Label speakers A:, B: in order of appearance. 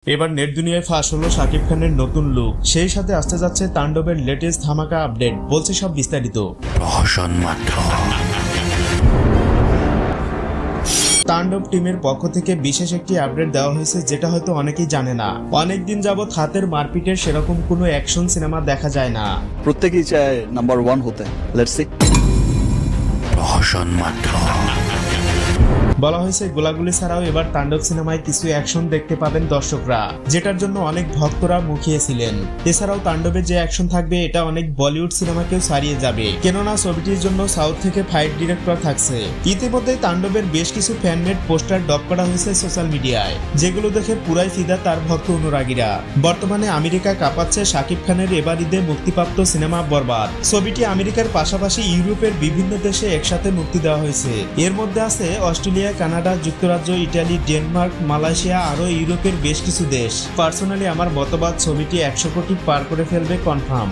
A: এবার নেট দুনিয়ায় ফাঁস হলো শাকিব খানের নতুন লুক, সেই সাথে আসতে যাচ্ছে তাণ্ডবের লেটেস্ট ধামাকা আপডেট, বলছে সব বিস্তারিত।
B: রহস্যন মাত্র।
A: তাণ্ডব টিমের পক্ষ থেকে বিশেষ একটি আপডেট দেওয়া হয়েছে, যেটা হয়তো অনেকেই জানে না। অনেকদিন যাবৎ হাতের মারপিটের সেরকম কোনো অ্যাকশন সিনেমা দেখা যায় না।
C: প্রত্যেকেই চায় নাম্বার 1 হতে। Let's see.
B: রহস্যন মাত্র।
A: বলা হয়েছে গোলাগুলি ছাড়াও এবার তাণ্ডব সিনেমায় কিছু অ্যাকশন দেখতে পাবেন দর্শকরা, যেটার জন্য অনেক ভক্তরা মুখিয়েছিলেন। এছাড়াও তাণ্ডবের যে অ্যাকশন থাকবে এটা অনেক বলিউড সিনেমাকেও ছাড়িয়ে যাবে, কেননা ছবিটির জন্য সাউথ থেকে ফাইট ডিরেক্টর থাকছে। ইতিমধ্যে তাণ্ডবের বেশ কিছু ফ্যানমেড পোস্টার ড্রপ করা হয়েছে সোশ্যাল মিডিয়ায়, যেগুলো দেখে পুরাই ফিদা তার ভক্ত অনুরাগীরা। বর্তমানে আমেরিকা কাঁপাচ্ছে শাকিব খানের এবার ঈদে মুক্তিপ্রাপ্ত সিনেমা বরবাদ। ছবিটি আমেরিকার পাশাপাশি ইউরোপের বিভিন্ন দেশে একসাথে মুক্তি দেওয়া হয়েছে। এর মধ্যে আছে অস্ট্রেলিয়া, কানাডা, যুক্তরাজ্য, ইটালি, ডেনমার্ক, মালয়েশিয়া, আরো ইউরোপের বেশ কিছু দেশ। পার্সোনালি আমার মতবাদ, ছবিটি 100 কোটি পার করে ফেলবে কনফার্ম।